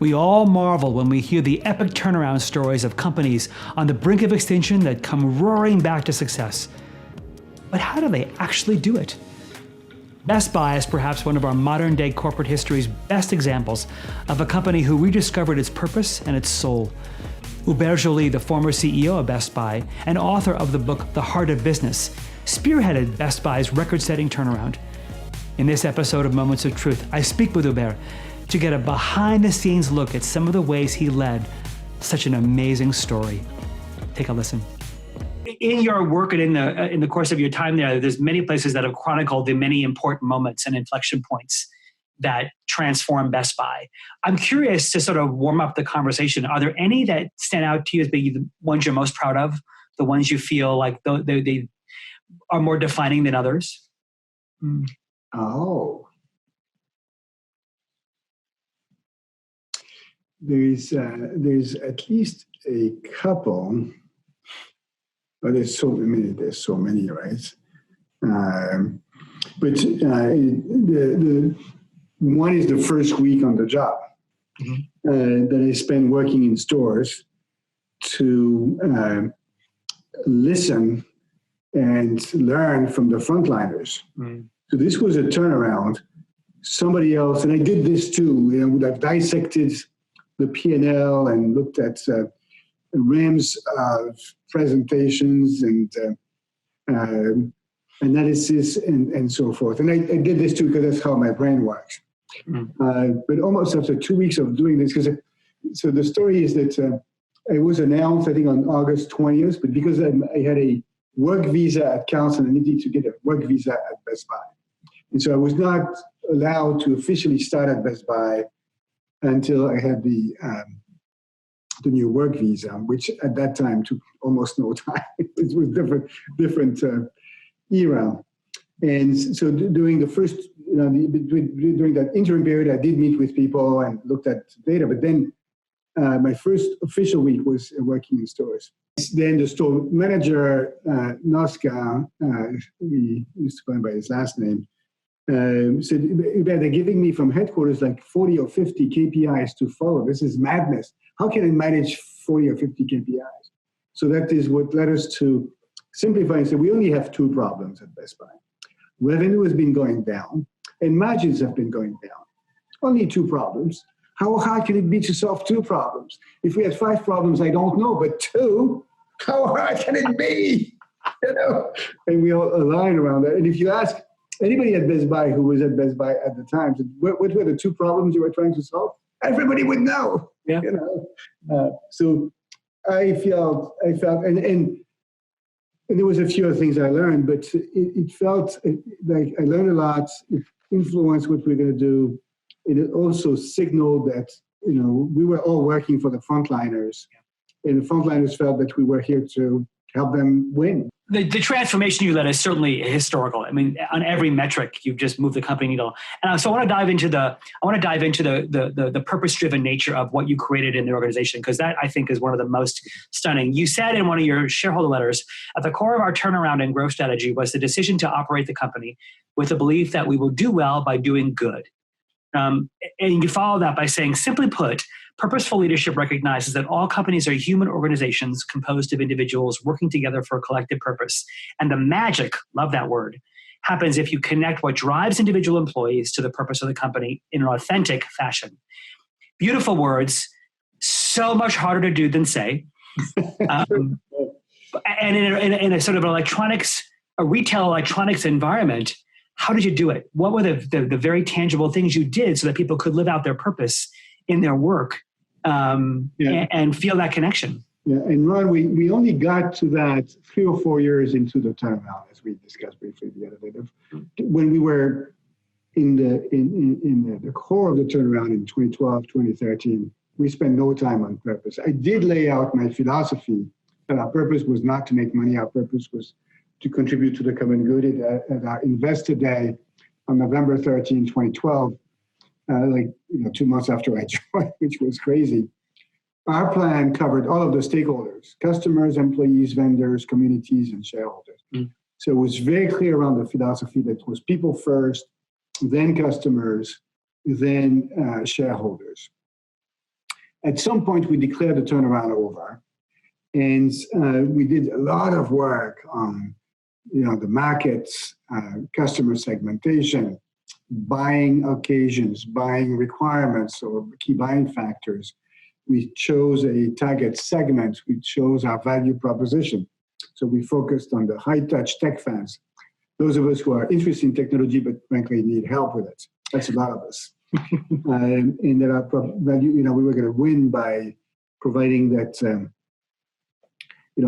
We all marvel when we hear the epic turnaround stories of companies on the brink of extinction that come roaring back to success. But how do they actually do it? Best Buy is perhaps one of our modern-day corporate history's best examples of a company who rediscovered its purpose and its soul. Hubert Joly, the former CEO of Best Buy and author of the book The Heart of Business, spearheaded Best Buy's record-setting turnaround. In this episode of Moments of Truth, I speak with Hubert to get a behind-the-scenes look at some of the ways he led such an amazing story. Take a listen. In your work and in the course of your time there's many places that have chronicled the many important moments and inflection points that transform Best Buy. I'm curious to sort of warm up the conversation. Are there any that stand out to you as being the ones you're most proud of, the ones you feel like they are more defining than others? Oh. There's at least a couple, but there's so many, right? But the one is the first week on the job that I spent working in stores to listen and learn from the frontliners. So this was a turnaround. Somebody else, and I did this too. I've dissected the P&L and looked at RAM's presentations and analysis and so forth. And I did this too because that's how my brain works. But almost after 2 weeks of doing this, so the story is that it was announced, I think, on August 20th, but because I had a work visa at Carlson, I needed to get a work visa at Best Buy. And so I was not allowed to officially start at Best Buy until I had the new work visa, which at that time took almost no time. It was different era. And so during the first, during that interim period, I did meet with people and looked at data. But then my first official week was working in stores. Then the store manager, Noska, we used to call him by his last name, said, they're giving me from headquarters like 40 or 50 KPIs to follow. This is madness. How can I manage 40 or 50 KPIs? So that is what led us to simplify and say, we only have two problems at Best Buy. Revenue has been going down and margins have been going down. Only two problems. How hard can it be to solve two problems? If we had 5 problems, I don't know, but 2, how hard can it be? And we all align around that. And if you ask anybody at Best Buy who was at Best Buy at the time, what were the 2 problems you were trying to solve? Everybody would know. Yeah. So I felt, and there was a few other things I learned, but it felt like I learned a lot. It influenced what we're going to do. It also signaled that we were all working for the frontliners, and the frontliners felt that we were here to help them win. The transformation you led is certainly historical. I mean, on every metric, you've just moved the company needle. And so I want to dive into the purpose-driven nature of what you created in the organization, because that I think is one of the most stunning. You said in one of your shareholder letters, at the core of our turnaround and growth strategy was the decision to operate the company with the belief that we will do well by doing good. And you follow that by saying, simply put, purposeful leadership recognizes that all companies are human organizations composed of individuals working together for a collective purpose. And the magic, love that word, happens if you connect what drives individual employees to the purpose of the company in an authentic fashion. Beautiful words, so much harder to do than say. And in a sort of a retail electronics environment, how did you do it? What were the very tangible things you did so that people could live out their purpose in their work and feel that connection? Yeah, and Ron, we only got to that 3 or 4 years into the turnaround, as we discussed briefly the other day. When we were in the core of the turnaround in 2012, 2013, we spent no time on purpose. I did lay out my philosophy that our purpose was not to make money. Our purpose was to contribute to the common good at our Investor Day on November 13, 2012, 2 months after I joined, which was crazy. Our plan covered all of the stakeholders, customers, employees, vendors, communities, and shareholders. So it was very clear around the philosophy that it was people first, then customers, then shareholders. at some point we declared the turnaround over, and we did a lot of work on, the markets, customer segmentation, buying occasions, buying requirements, or key buying factors. We chose a target segment. We chose our value proposition. So we focused on the high-touch tech fans, those of us who are interested in technology but frankly need help with it. That's a lot of us. And that our value, we were going to win by providing that,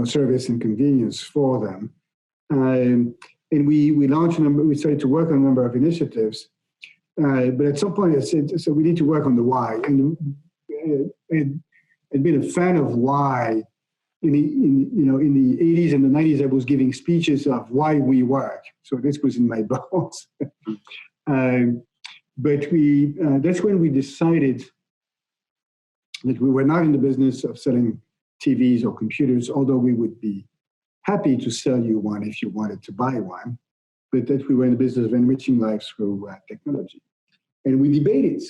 service and convenience for them. And we launched we started to work on a number of initiatives. But at some point I said, so we need to work on the why. And I'd been a fan of why. In the 80s and the 90s, I was giving speeches of why we work. So this was in my bones. But that's when we decided that we were not in the business of selling TVs or computers, although we would be happy to sell you one if you wanted to buy one, but that we were in the business of enriching lives through technology. And we debated.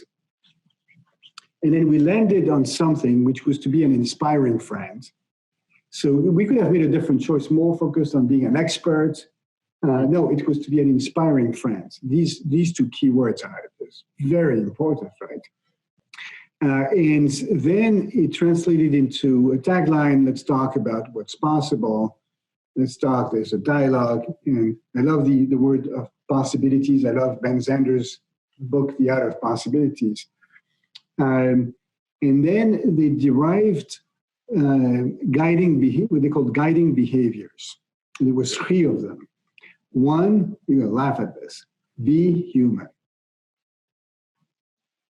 And then we landed on something which was to be an inspiring friend. So we could have made a different choice, more focused on being an expert. No, it was to be an inspiring friend. These two key words are very important, right? And then it translated into a tagline, let's talk about what's possible. Let's talk, there's a dialogue. And I love the word of possibilities. I love Ben Zander's book, The Art of Possibilities. And then they derived what they called guiding behaviors. And there was 3 of them. One, you're going to laugh at this, be human.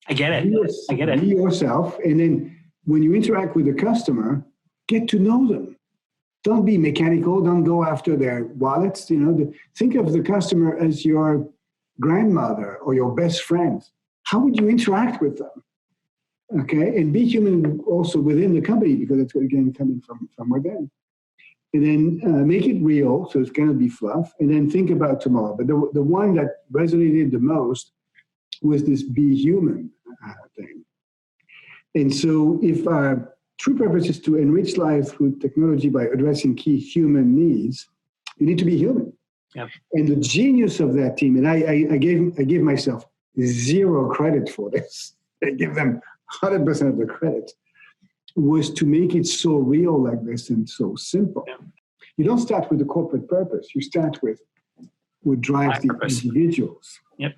I get it. Be yourself. And then when you interact with the customer, get to know them. Don't be mechanical. Don't go after their wallets. Think of the customer as your grandmother or your best friend. How would you interact with them? Okay, and be human also within the company, because it's again coming from within. And then make it real, so it's going to be fluff. And then think about tomorrow. But the one that resonated the most was this be human thing. And so if our true purpose is to enrich life through technology by addressing key human needs, you need to be human. Yep. And the genius of that team, and I gave myself 0 credit for this. I give them 100% of the credit, was to make it so real like this and so simple. Yeah. You don't start with the corporate purpose. You start with what drives the individuals. Yep.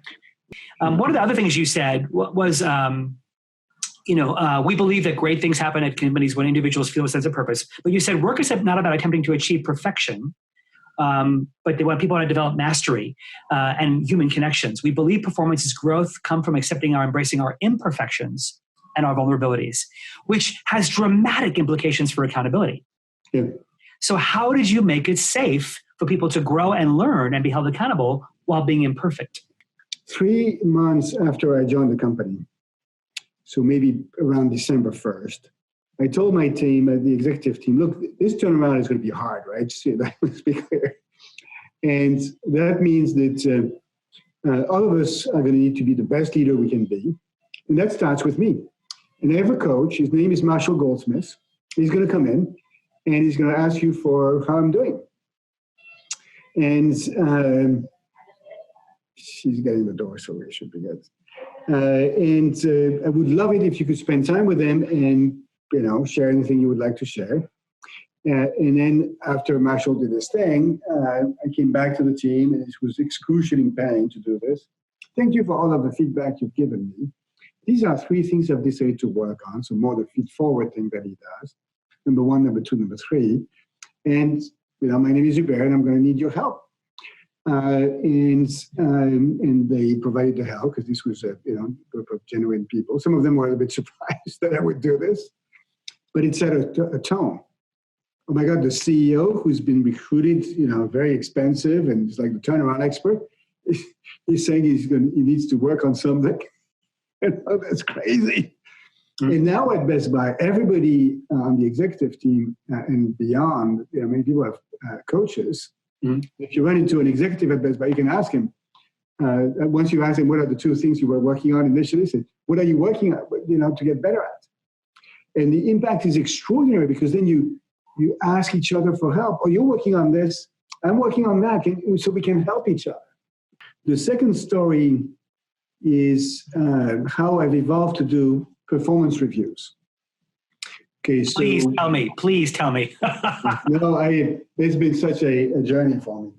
One of the other things you said was, we believe that great things happen at companies when individuals feel a sense of purpose. But you said work is not about attempting to achieve perfection, but they want people to develop mastery and human connections. We believe performance is growth come from accepting or embracing our imperfections and our vulnerabilities, which has dramatic implications for accountability. Yeah. So how did you make it safe for people to grow and learn and be held accountable while being imperfect? 3 months after I joined the company, so maybe around December 1st, I told my team, the executive team, look, this turnaround is going to be hard, right? Just let's be clear. And that means that all of us are going to need to be the best leader we can be. And that starts with me. And I have a coach. His name is Marshall Goldsmith. He's going to come in and he's going to ask you for how I'm doing. And she's getting the door, so we should be good. And I would love it if you could spend time with him and share anything you would like to share. And then after Marshall did his thing, I came back to the team, and it was excruciating pain to do this. Thank you for all of the feedback you've given me. These are 3 things I've decided to work on, so more the feed-forward thing that he does. Number 1, number 2, number 3. And, my name is Hubert, and I'm going to need your help. And they provided the help, because this was a group of genuine people. Some of them were a bit surprised that I would do this, but it set a tone. Oh my God, the CEO, who's been recruited, very expensive, and is like the turnaround expert, he's saying he needs to work on something. That's crazy. Mm-hmm. And now at Best Buy, everybody on the executive team and beyond, many people have coaches. Mm-hmm. If you run into an executive at Best Buy, you can ask him. Once you ask him, what are the 2 things you were working on initially? Say, what are you working on, to get better at? And the impact is extraordinary because then you ask each other for help. Oh, you're working on this, I'm working on that, so we can help each other. The second story is how I've evolved to do performance reviews. Okay, so Please tell me. It's been such a journey for me.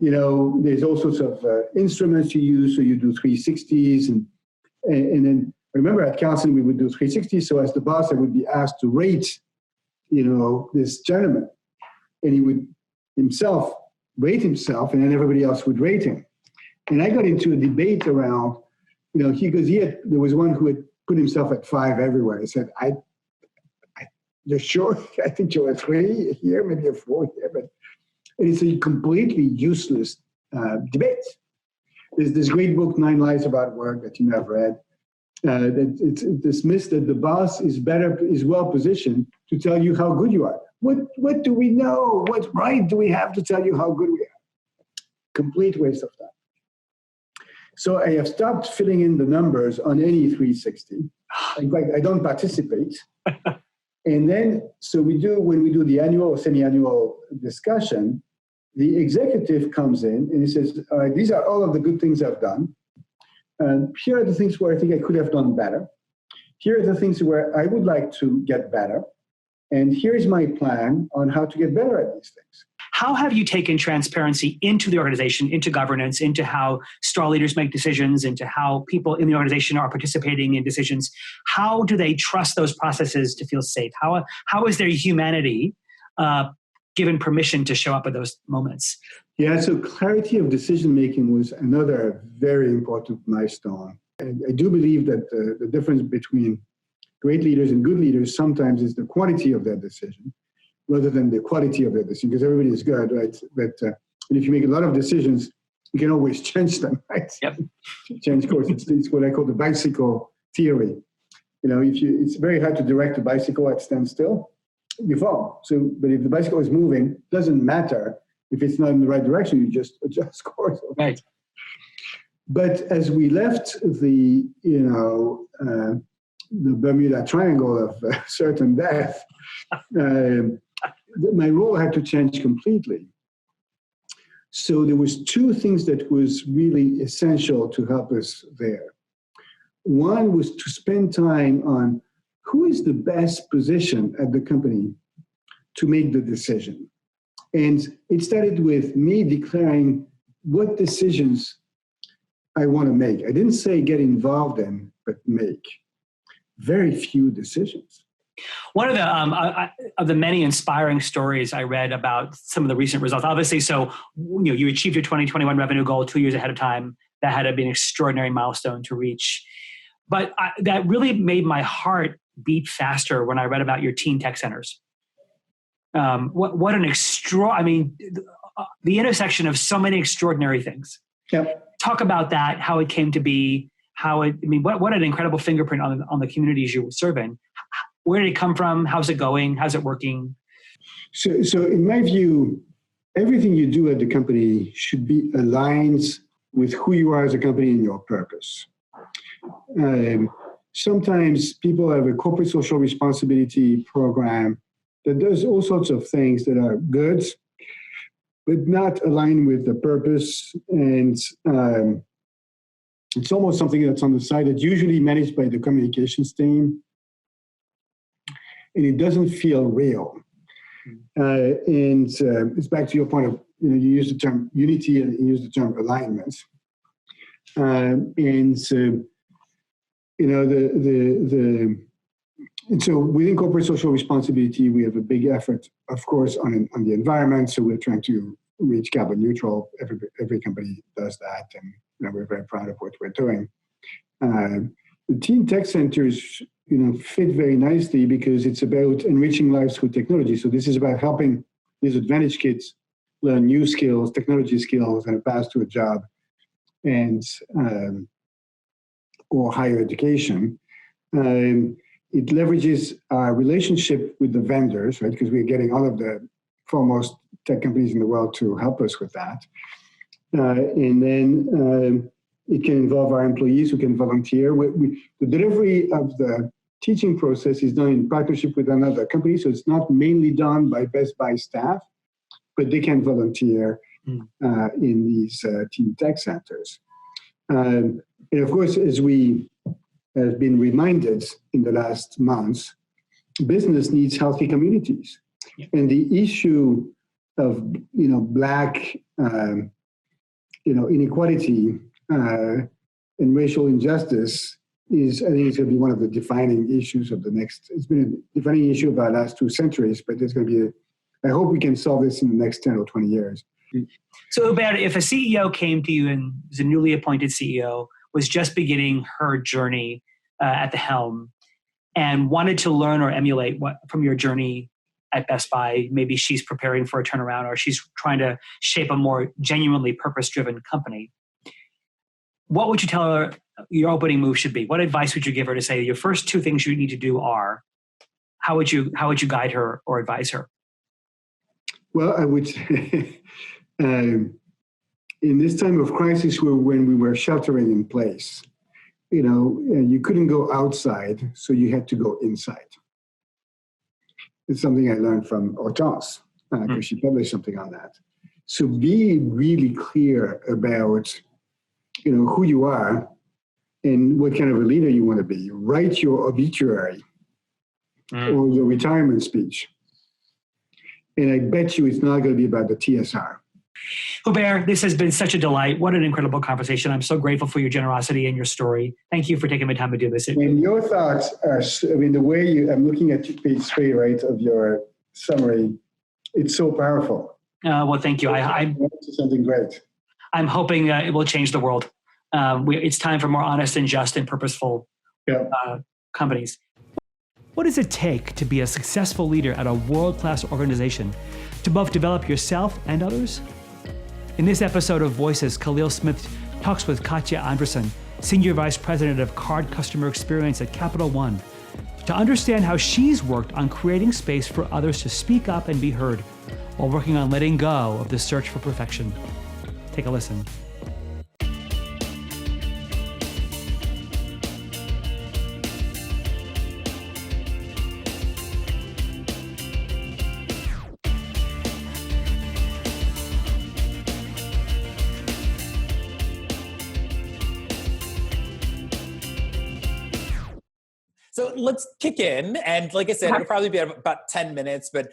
There's all sorts of instruments you use. So you do 360s, and then I remember at Carlson we would do 360s. So as the boss, I would be asked to rate, this gentleman, and he would himself rate himself, and then everybody else would rate him. And I got into a debate around, because there was one who had put himself at 5 everywhere. I said, you're sure? I think you're a 3 here, maybe a 4 here, but it's a completely useless debate. There's this great book, 9 Lies About Work, that you may have read. That it's dismissed that the boss is well positioned to tell you how good you are. What do we know? What right do we have to tell you how good we are? Complete waste of time. So I have stopped filling in the numbers on any 360. In fact, I don't participate. And then, when we do the annual or semi-annual discussion, the executive comes in and he says, all right, these are all of the good things I've done. And here are the things where I think I could have done better. Here are the things where I would like to get better. And here's my plan on how to get better at these things. How have you taken transparency into the organization, into governance, into how star leaders make decisions, into how people in the organization are participating in decisions? How do they trust those processes to feel safe? How is their humanity given permission to show up at those moments? Yeah, so clarity of decision-making was another very important milestone. And I do believe that the difference between great leaders and good leaders sometimes is the quantity of their decision rather than the quality of their decision, because everybody is good, right? But and if you make a lot of decisions, you can always change them, right? Yep. Change course. It's what I call the bicycle theory. It's very hard to direct a bicycle at standstill. You fall. But if the bicycle is moving, it doesn't matter if it's not in the right direction. You just adjust course. Right. But as we left the Bermuda Triangle of certain death, my role had to change completely. So there was 2 things that was really essential to help us there. One was to spend time on who is the best position at the company to make the decision. And it started with me declaring what decisions I want to make. I didn't say get involved in, but make. Very few decisions. One of the many inspiring stories I read about some of the recent results, obviously, you achieved your 2021 revenue goal 2 years ahead of time. That had to be an extraordinary milestone to reach. But that really made my heart beat faster when I read about your teen tech centers. What an the intersection of so many extraordinary things. Yep. Talk about that, how it came to be, what an incredible fingerprint on the communities you serve in. Where did it come from? How's it going? How's it working? So in my view, everything you do at the company should be aligned with who you are as a company and your purpose. Sometimes people have a corporate social responsibility program that does all sorts of things that are good, but not aligned with the purpose. And it's almost something that's on the side that's usually managed by the communications team. And it doesn't feel real. And it's back to your point of, you use the term unity and you use the term alignment. And so within corporate social responsibility, we have a big effort, of course, on the environment. So we're trying to reach carbon neutral. Every company does that, and we're very proud of what we're doing. The teen tech centers, fit very nicely because it's about enriching lives through technology. So this is about helping disadvantaged kids learn new skills, technology skills, and a path to a job, and or higher education. It leverages our relationship with the vendors, right? Because we're getting all of the foremost tech companies in the world to help us with that. And then it can involve our employees who can volunteer. The delivery of the teaching process is done in partnership with another company, so it's not mainly done by Best Buy staff, but they can volunteer in these teen tech centers. And of course, as we have been reminded in the last months, business needs healthy communities. Yeah. And the issue of Black inequality and racial injustice is, I think, it's going to be one of the defining issues of the next. It's been a defining issue of our last 2 centuries, but there's going to be I hope we can solve this in the next 10 or 20 years. So, Hubert, if a CEO came to you and was a newly appointed CEO, was just beginning her journey at the helm, and wanted to learn or emulate from your journey at Best Buy, maybe she's preparing for a turnaround or she's trying to shape a more genuinely purpose-driven company, what would you tell her your opening move should be? What advice would you give her to say your first 2 things you need to do are? How would you guide her or advise her? Well, I would say in this time of crisis when we were sheltering in place, you couldn't go outside, so you had to go inside. It's something I learned from Hortense, because she published something on that. So be really clear about, who you are and what kind of a leader you want to be. Write your obituary or your retirement speech. And I bet you it's not going to be about the TSR. Hubert, this has been such a delight. What an incredible conversation. I'm so grateful for your generosity and your story. Thank you for taking the time to do this. And your thoughts are, the way I'm looking at page 3, right, of your summary, it's so powerful. Well, thank you. I'm something great. I'm hoping it will change the world. It's time for more honest and just and purposeful companies. What does it take to be a successful leader at a world-class organization, to both develop yourself and others? In this episode of Voices, Khalil Smith talks with Katya Andresen, Senior Vice President of Card Customer Experience at Capital One, to understand how she's worked on creating space for others to speak up and be heard, while working on letting go of the search for perfection. Take a listen. So let's kick in. And like I said, it'll probably be about 10 minutes, but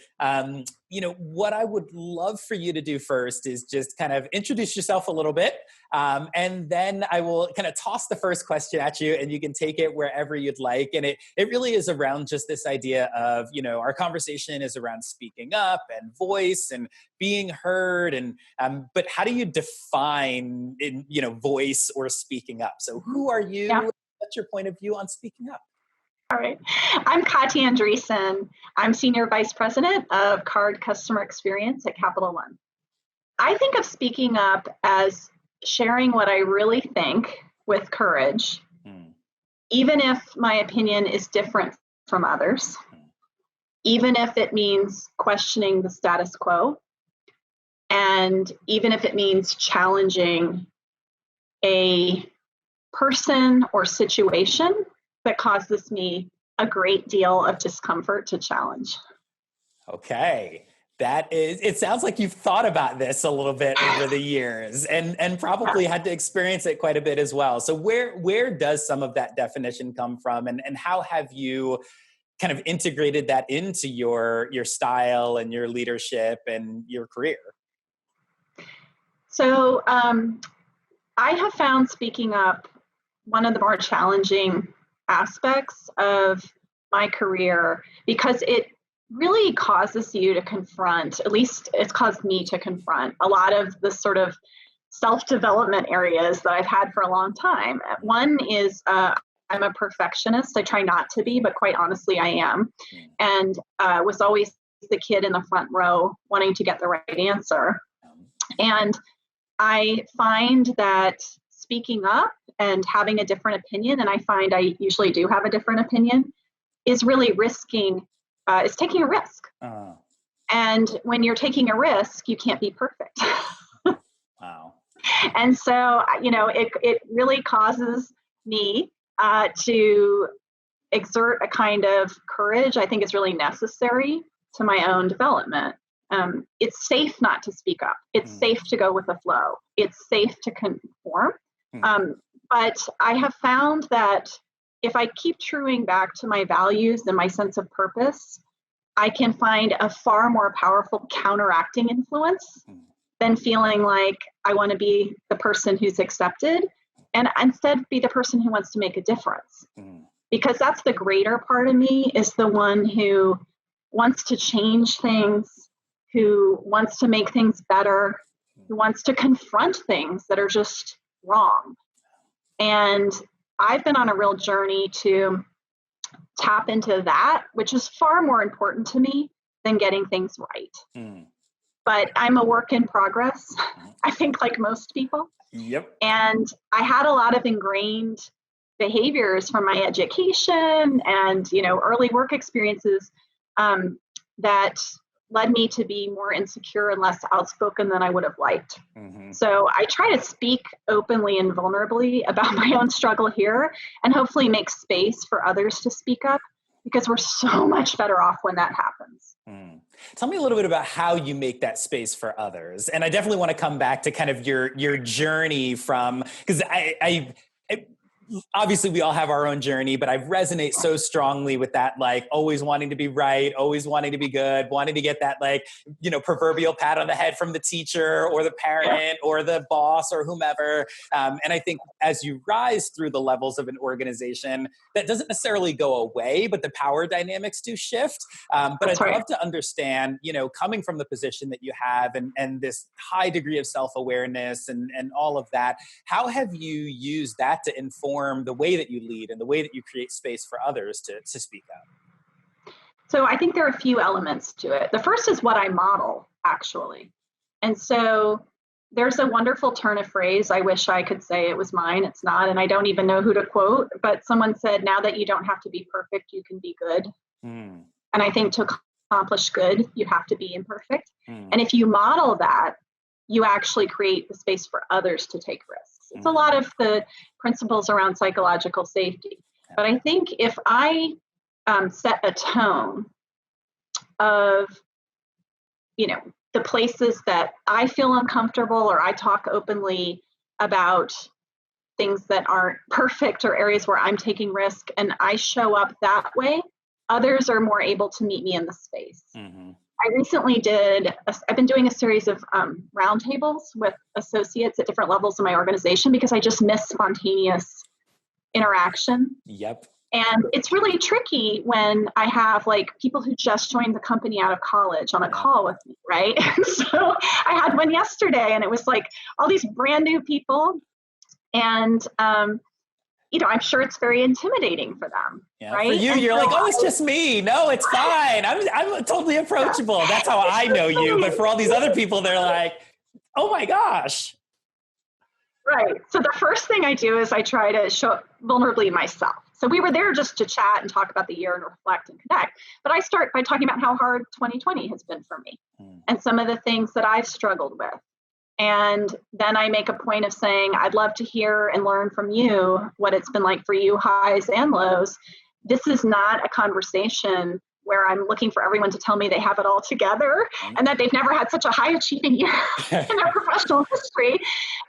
what I would love for you to do first is just kind of introduce yourself a little bit. And then I will kind of toss the first question at you and you can take it wherever you'd like. And it really is around just this idea of, our conversation is around speaking up and voice and being heard. And, but how do you define, voice or speaking up? So who are you? Yeah. What's your point of view on speaking up? All right. I'm Katya Andresen. I'm Senior Vice President of Card Customer Experience at Capital One. I think of speaking up as sharing what I really think with courage, even if my opinion is different from others, even if it means questioning the status quo, and even if it means challenging a person or situation that causes me a great deal of discomfort to challenge. Okay. It sounds like you've thought about this a little bit over the years and probably had to experience it quite a bit as well. So where does some of that definition come from and how have you kind of integrated that into your style and your leadership and your career? So I have found speaking up one of the more challenging aspects of my career because it really causes you to confront, at least it's caused me to confront a lot of the sort of self-development areas that I've had for a long time. One is I'm a perfectionist. I try not to be, but quite honestly, I am. And was always the kid in the front row wanting to get the right answer. And I find that speaking up and having a different opinion, and I find I usually do have a different opinion, is really taking a risk. And when you're taking a risk, you can't be perfect. Wow. And so, it really causes me to exert a kind of courage I think is really necessary to my own development. It's safe not to speak up. It's safe to go with the flow. It's safe to conform. But I have found that if I keep truing back to my values and my sense of purpose, I can find a far more powerful counteracting influence than feeling like I want to be the person who's accepted and instead be the person who wants to make a difference. Because that's the greater part of me, is the one who wants to change things, who wants to make things better, who wants to confront things that are just wrong. And I've been on a real journey to tap into that, which is far more important to me than getting things right. But I'm a work in progress, I think, like most people. Yep. And I had a lot of ingrained behaviors from my education and, early work experiences that led me to be more insecure and less outspoken than I would have liked. So I try to speak openly and vulnerably about my own struggle here and hopefully make space for others to speak up, because we're so much better off when that happens. Tell me a little bit about how you make that space for others. And I definitely want to come back to kind of your journey from, because I obviously we all have our own journey, but I resonate so strongly with that, like always wanting to be right, always wanting to be good, wanting to get that, like, proverbial pat on the head from the teacher or the parent or the boss or whomever. And I think as you rise through the levels of an organization, that doesn't necessarily go away, but the power dynamics do shift. But I'd love to understand, coming from the position that you have and this high degree of self-awareness and all of that, how have you used that to inform the way that you lead and the way that you create space for others to speak up? So I think there are a few elements to it. The first is what I model, actually. And so there's a wonderful turn of phrase. I wish I could say it was mine. It's not, and I don't even know who to quote, but someone said, now that you don't have to be perfect, you can be good. And I think to accomplish good, you have to be imperfect. And if you model that, you actually create the space for others to take risks. It's a lot of the principles around psychological safety. But I think if I set a tone of, the places that I feel uncomfortable, or I talk openly about things that aren't perfect or areas where I'm taking risk, and I show up that way, others are more able to meet me in the space. I recently I've been doing a series of roundtables with associates at different levels of my organization because I just miss spontaneous interaction. Yep. And it's really tricky when I have people who just joined the company out of college on a call with me, right? And so I had one yesterday, and it was all these brand new people. And, I'm sure it's very intimidating for them. Yeah, right? For you, and you're so oh, it's just me. No, it's fine. I'm totally approachable. That's how I know you. But for all these other people, they're like, oh my gosh. Right. So the first thing I do is I try to show up vulnerably myself. So we were there just to chat and talk about the year and reflect and connect. But I start by talking about how hard 2020 has been for me and some of the things that I've struggled with. And then I make a point of saying, I'd love to hear and learn from you what it's been like for you, highs and lows. This is not a conversation where I'm looking for everyone to tell me they have it all together and that they've never had such a high achieving year in their professional history.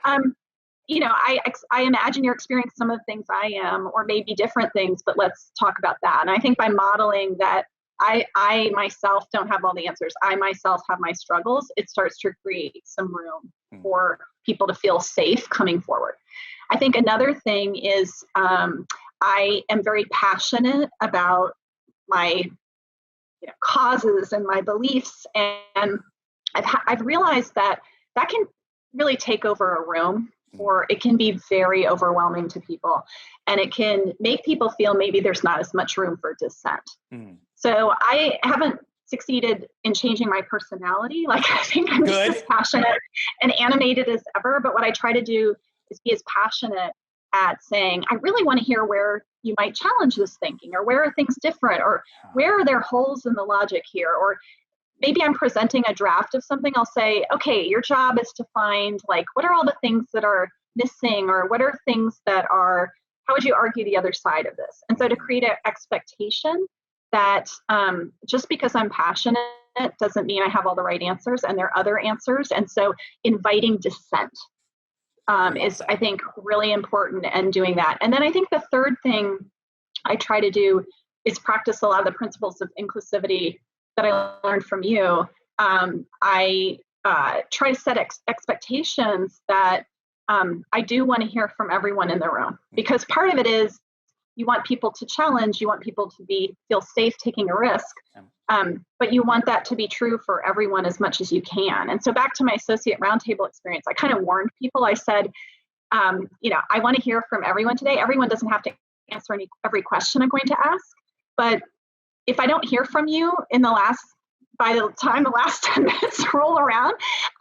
I imagine you're experiencing some of the things I am, or maybe different things, but let's talk about that. And I think by modeling that I myself don't have all the answers, I myself have my struggles, it starts to create some room for people to feel safe coming forward. I think another thing is I am very passionate about my causes and my beliefs, and I've realized that can really take over a room, or it can be very overwhelming to people, and it can make people feel maybe there's not as much room for dissent. So I haven't succeeded in changing my personality. I think I'm just as passionate and animated as ever, but what I try to do is be as passionate at saying, I really want to hear where you might challenge this thinking, or where are things different, or where are there holes in the logic here, or maybe I'm presenting a draft of something. I'll say, okay, your job is to find what are all the things that are missing, or what are things that are how would you argue the other side of this? And so to create an expectation that just because I'm passionate doesn't mean I have all the right answers, and there are other answers. And so inviting dissent is, I think, really important, and doing that. And then I think the third thing I try to do is practice a lot of the principles of inclusivity that I learned from you. I try to set expectations that I do want to hear from everyone in the room, because part of it is you want people to challenge, you want people to feel safe taking a risk, but you want that to be true for everyone as much as you can. And so back to my associate roundtable experience, I kind of warned people. I said, I want to hear from everyone today. Everyone doesn't have to answer every question I'm going to ask, but if I don't hear from you by the time the last 10 minutes roll around,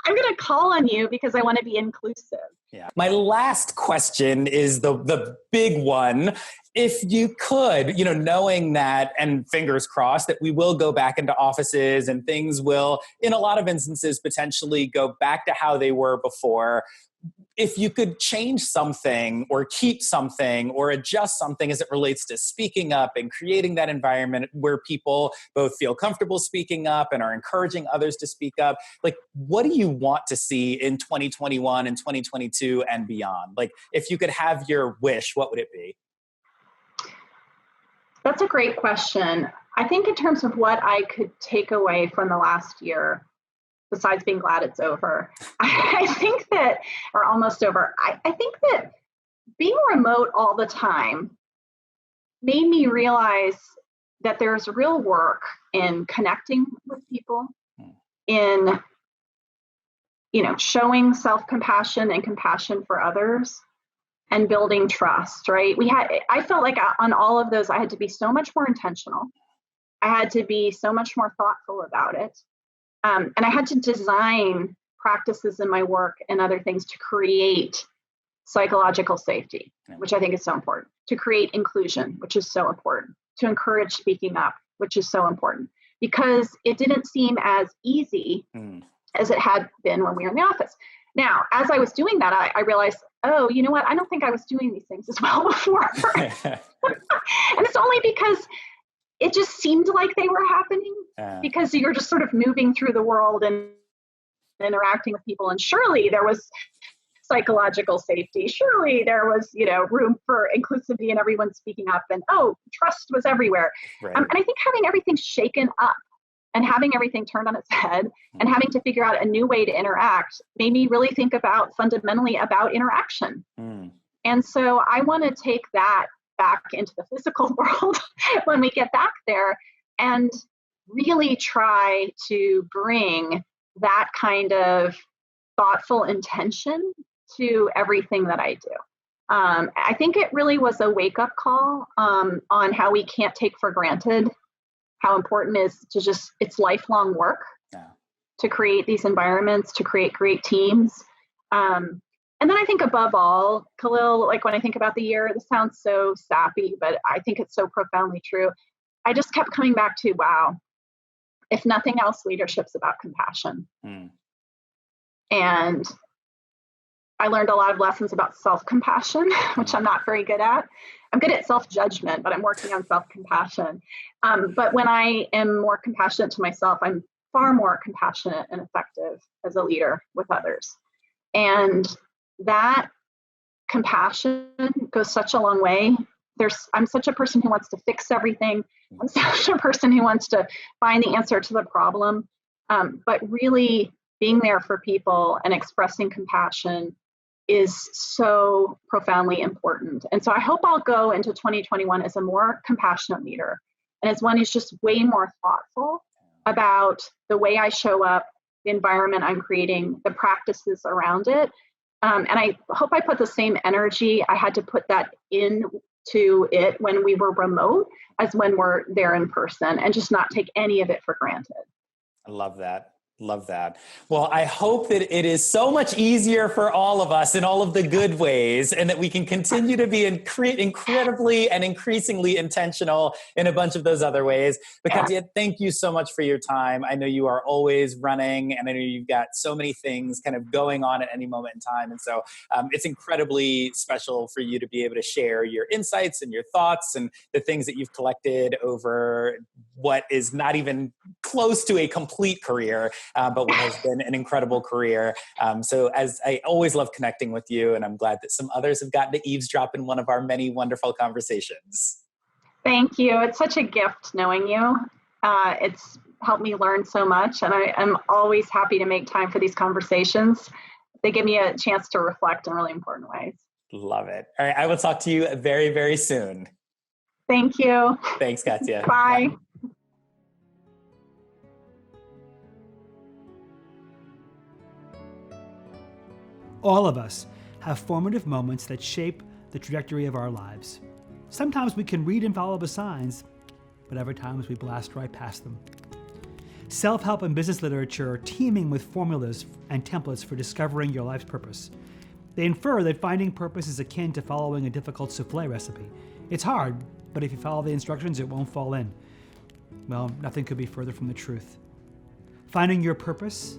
I'm going to call on you because I want to be inclusive. Yeah. My last question is the big one. If you could, knowing that, and fingers crossed, that we will go back into offices and things will, in a lot of instances, potentially go back to how they were before. If you could change something or keep something or adjust something as it relates to speaking up and creating that environment where people both feel comfortable speaking up and are encouraging others to speak up, like, what do you want to see in 2021 and 2022 and beyond? Like, if you could have your wish, what would it be? That's a great question. I think in terms of what I could take away from the last year, besides being glad it's over, I think that, or almost over, I think that being remote all the time made me realize that there's real work in connecting with people, in, showing self-compassion and compassion for others, and building trust, right? I felt like on all of those, I had to be so much more intentional. I had to be so much more thoughtful about it. And I had to design practices in my work and other things to create psychological safety, which I think is so important, to create inclusion, which is so important, to encourage speaking up, which is so important, because it didn't seem as easy as it had been when we were in the office. Now, as I was doing that, I realized, oh, you know what? I don't think I was doing these things as well before. And it's only because it just seemed like they were happening, because you're just sort of moving through the world and interacting with people. And surely there was psychological safety. Surely there was, room for inclusivity and everyone speaking up, and trust was everywhere. Right. And I think having everything shaken up and having everything turned on its head and having to figure out a new way to interact made me really think fundamentally about interaction. And so I want to take that back into the physical world when we get back there, and really try to bring that kind of thoughtful intention to everything that I do. I think it really was a wake-up call on how we can't take for granted how important it is to it's lifelong work to create these environments, to create great teams. And then I think above all, Khalil, like when I think about the year, this sounds so sappy, but I think it's so profoundly true. I just kept coming back to, wow, if nothing else, leadership's about compassion. And I learned a lot of lessons about self-compassion, which I'm not very good at. I'm good at self-judgment, but I'm working on self-compassion. But when I am more compassionate to myself, I'm far more compassionate and effective as a leader with others. And that compassion goes such a long way. I'm such a person who wants to fix everything. I'm such a person who wants to find the answer to the problem. But really being there for people and expressing compassion is so profoundly important. And so I hope I'll go into 2021 as a more compassionate leader, and as one who's just way more thoughtful about the way I show up, the environment I'm creating, the practices around it. And I hope I put the same energy I had to put that into it when we were remote as when we're there in person, and just not take any of it for granted. I love that. Love that. Well, I hope that it is so much easier for all of us in all of the good ways, and that we can continue to be incredibly and increasingly intentional in a bunch of those other ways. But Katya, thank you so much for your time. I know you are always running, and I know you've got so many things kind of going on at any moment in time. And so it's incredibly special for you to be able to share your insights and your thoughts and the things that you've collected over what is not even close to a complete career, but what has been an incredible career. So as I always love connecting with you, and I'm glad that some others have gotten to eavesdrop in one of our many wonderful conversations. Thank you. It's such a gift knowing you. It's helped me learn so much, and I am always happy to make time for these conversations. They give me a chance to reflect in really important ways. Love it. All right, I will talk to you very, very soon. Thank you. Thanks, Katya. Bye. All of us have formative moments that shape the trajectory of our lives. Sometimes we can read and follow the signs, but other times we blast right past them. Self-help and business literature are teeming with formulas and templates for discovering your life's purpose. They infer that finding purpose is akin to following a difficult souffle recipe. It's hard, but if you follow the instructions, it won't fall in. Well, nothing could be further from the truth. Finding your purpose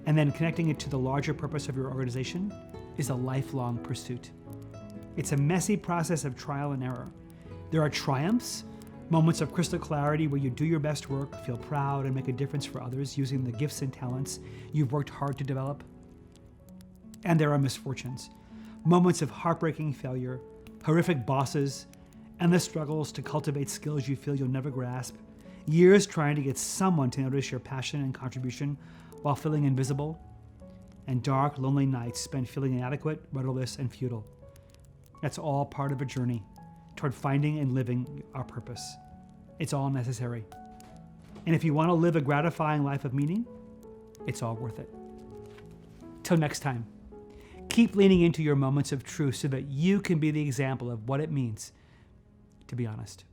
and then connecting it to the larger purpose of your organization is a lifelong pursuit. It's a messy process of trial and error. There are triumphs, moments of crystal clarity where you do your best work, feel proud, and make a difference for others using the gifts and talents you've worked hard to develop. And there are misfortunes, moments of heartbreaking failure, horrific bosses, endless struggles to cultivate skills you feel you'll never grasp, years trying to get someone to notice your passion and contribution while feeling invisible, and dark, lonely nights spent feeling inadequate, rudderless, and futile. That's all part of a journey toward finding and living our purpose. It's all necessary. And if you want to live a gratifying life of meaning, it's all worth it. Till next time, keep leaning into your moments of truth so that you can be the example of what it means to be honest.